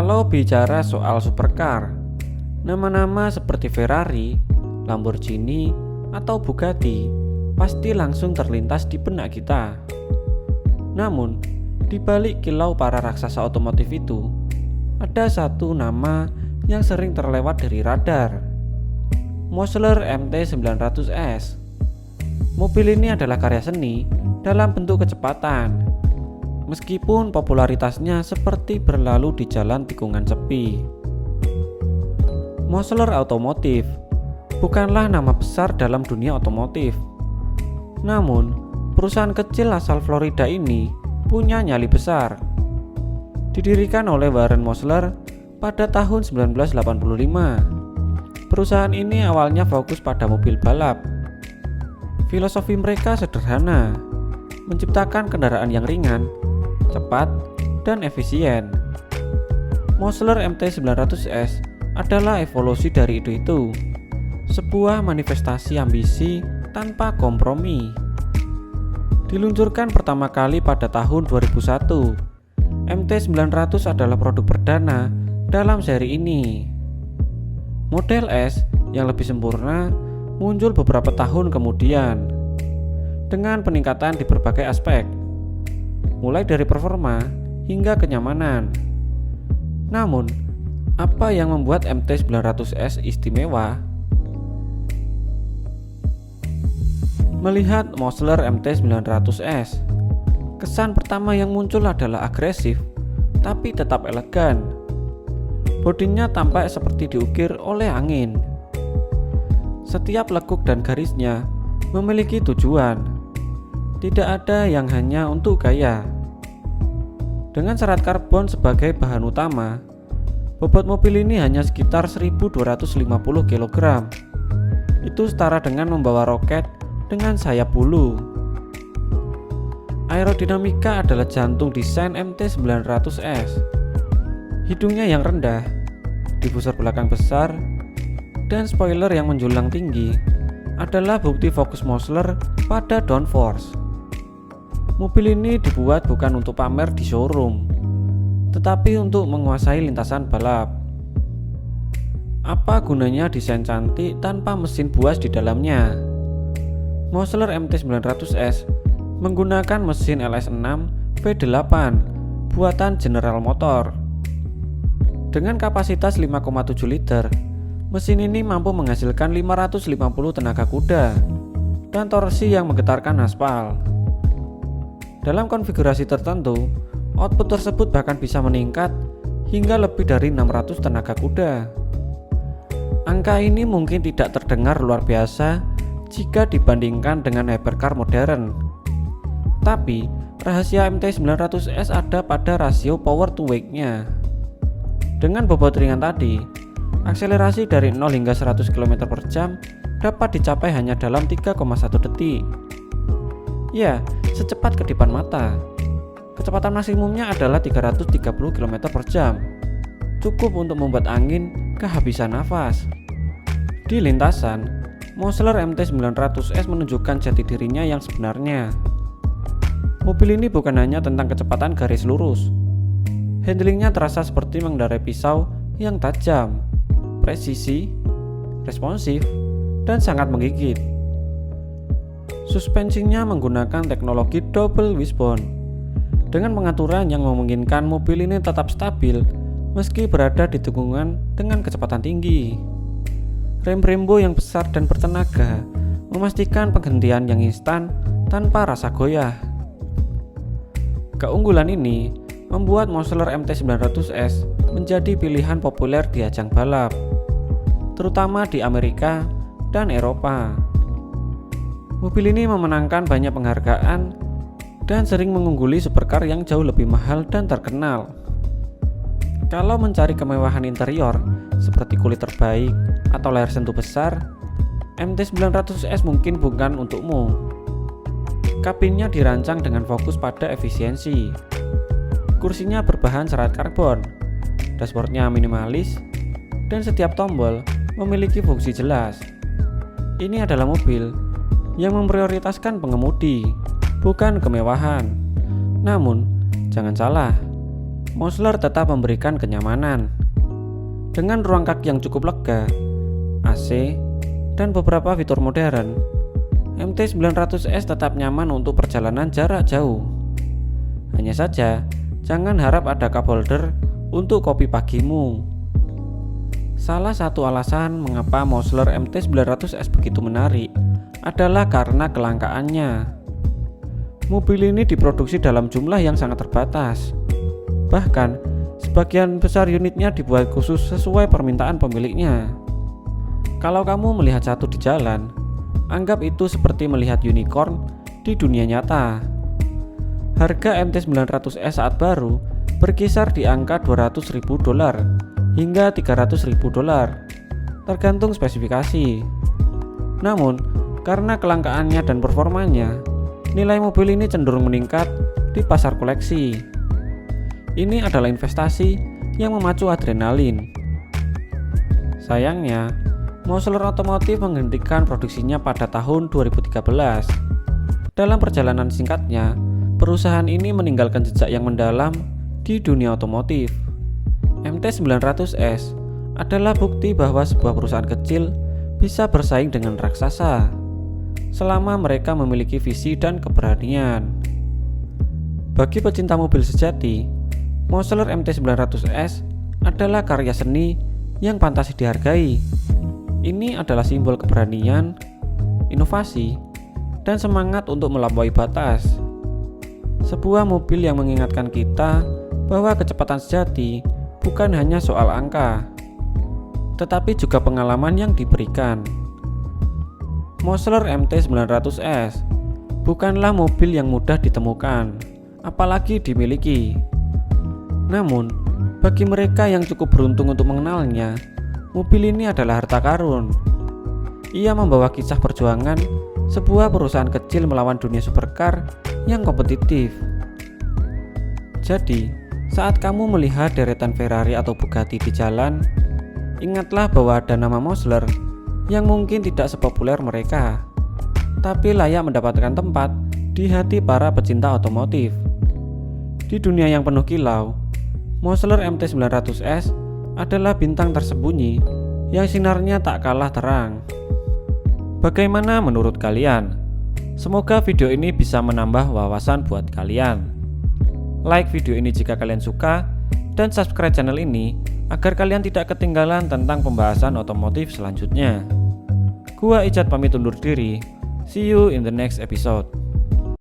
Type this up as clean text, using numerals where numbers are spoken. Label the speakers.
Speaker 1: Kalau bicara soal supercar, nama-nama seperti Ferrari, Lamborghini, atau Bugatti pasti langsung terlintas di benak kita. Namun, di balik kilau para raksasa otomotif itu, ada satu nama yang sering terlewat dari radar. Mosler MT900S. Mobil ini adalah karya seni dalam bentuk kecepatan. Meskipun popularitasnya seperti berlalu di jalan tikungan sepi. Mosler Automotive bukanlah nama besar dalam dunia otomotif. Namun, perusahaan kecil asal Florida ini punya nyali besar. Didirikan oleh Warren Mosler pada tahun 1985. Perusahaan ini awalnya fokus pada mobil balap. Filosofi mereka sederhana, menciptakan kendaraan yang ringan, cepat, dan efisien. Mosler MT900S adalah evolusi dari itu, sebuah manifestasi ambisi tanpa kompromi. Diluncurkan pertama kali pada tahun 2001, MT900 adalah produk perdana dalam seri ini. Model S yang lebih sempurna muncul beberapa tahun kemudian, dengan peningkatan di berbagai aspek, mulai dari performa hingga kenyamanan. Namun, apa yang membuat MT900S istimewa? Melihat Mosler MT900S, kesan pertama yang muncul adalah agresif, tapi tetap elegan. Bodinya tampak seperti diukir oleh angin. Setiap lekuk dan garisnya memiliki tujuan. Tidak ada yang hanya untuk gaya. Dengan serat karbon sebagai bahan utama, bobot mobil ini hanya sekitar 1250 kg. Itu setara dengan membawa roket dengan sayap bulu. Aerodinamika adalah jantung desain MT900S. Hidungnya yang rendah, diffuser belakang besar, dan spoiler yang menjulang tinggi adalah bukti fokus Mosler pada downforce. Mobil ini dibuat bukan untuk pamer di showroom, tetapi untuk menguasai lintasan balap. Apa gunanya desain cantik tanpa mesin buas di dalamnya? Mosler MT900S menggunakan mesin LS6 V8 buatan General Motor. Dengan kapasitas 5,7 liter, mesin ini mampu menghasilkan 550 tenaga kuda dan torsi yang menggetarkan aspal. Dalam konfigurasi tertentu, output tersebut bahkan bisa meningkat hingga lebih dari 600 tenaga kuda. Angka ini mungkin tidak terdengar luar biasa jika dibandingkan dengan hypercar modern. Tapi, rahasia MT900S ada pada rasio power to weight-nya. Dengan bobot ringan tadi, akselerasi dari 0 hingga 100 km/jam dapat dicapai hanya dalam 3,1 detik. Ya, secepat kedipan mata. Kecepatan maksimumnya adalah 330 km/jam. Cukup untuk membuat angin kehabisan nafas. Di lintasan, Mosler MT900S menunjukkan jati dirinya yang sebenarnya. Mobil ini bukan hanya tentang kecepatan garis lurus. Handlingnya terasa seperti mengendarai pisau yang tajam, presisi, responsif, dan sangat menggigit. Suspensinya menggunakan teknologi double wishbone dengan pengaturan yang memungkinkan mobil ini tetap stabil meski berada di tikungan dengan kecepatan tinggi. Rem Brembo yang besar dan bertenaga memastikan penghentian yang instan tanpa rasa goyah. Keunggulan ini membuat Mosler MT900S menjadi pilihan populer di ajang balap, terutama di Amerika dan Eropa. Mobil ini memenangkan banyak penghargaan dan sering mengungguli supercar yang jauh lebih mahal dan terkenal. Kalau mencari kemewahan interior seperti kulit terbaik atau layar sentuh besar, MT900S mungkin bukan untukmu. Kabinnya dirancang dengan fokus pada efisiensi. Kursinya berbahan serat karbon, dashboardnya minimalis, dan setiap tombol memiliki fungsi jelas. Ini adalah mobil yang memprioritaskan pengemudi, bukan kemewahan. Namun, jangan salah, Mosler tetap memberikan kenyamanan. Dengan ruang kaki yang cukup lega, AC, dan beberapa fitur modern, MT900S tetap nyaman untuk perjalanan jarak jauh. Hanya saja, jangan harap ada cup holder untuk kopi pagimu. Salah satu alasan mengapa Mosler MT900S begitu menarik adalah karena kelangkaannya. Mobil ini diproduksi dalam jumlah yang sangat terbatas. Bahkan, sebagian besar unitnya dibuat khusus sesuai permintaan pemiliknya. Kalau kamu melihat satu di jalan, anggap itu seperti melihat unicorn di dunia nyata. Harga MT900S saat baru berkisar di angka $200.000 hingga $300.000, tergantung spesifikasi. Namun, karena kelangkaannya dan performanya, nilai mobil ini cenderung meningkat di pasar koleksi. Ini adalah investasi yang memacu adrenalin. Sayangnya, Mosler Otomotif menghentikan produksinya pada tahun 2013. Dalam perjalanan singkatnya, perusahaan ini meninggalkan jejak yang mendalam di dunia otomotif. MT900S adalah bukti bahwa sebuah perusahaan kecil bisa bersaing dengan raksasa selama mereka memiliki visi dan keberanian. Bagi pecinta mobil sejati, Mosler MT900S adalah karya seni yang pantas dihargai. Ini adalah simbol keberanian, inovasi, dan semangat untuk melampaui batas. Sebuah mobil yang mengingatkan kita bahwa kecepatan sejati bukan hanya soal angka, tetapi juga pengalaman yang diberikan. Mosler MT900S bukanlah mobil yang mudah ditemukan, apalagi dimiliki. Namun, bagi mereka yang cukup beruntung untuk mengenalnya, mobil ini adalah harta karun. Ia membawa kisah perjuangan sebuah perusahaan kecil melawan dunia supercar yang kompetitif. Jadi, saat kamu melihat deretan Ferrari atau Bugatti di jalan, ingatlah bahwa ada nama Mosler yang mungkin tidak sepopuler mereka, tapi layak mendapatkan tempat di hati para pecinta otomotif. Di dunia yang penuh kilau, Mosler MT900S adalah bintang tersembunyi yang sinarnya tak kalah terang. Bagaimana menurut kalian? Semoga video ini bisa menambah wawasan buat kalian. Like video ini jika kalian suka, dan subscribe channel ini agar kalian tidak ketinggalan tentang pembahasan otomotif selanjutnya. Gua Ijat pamit undur diri. See you in the next episode.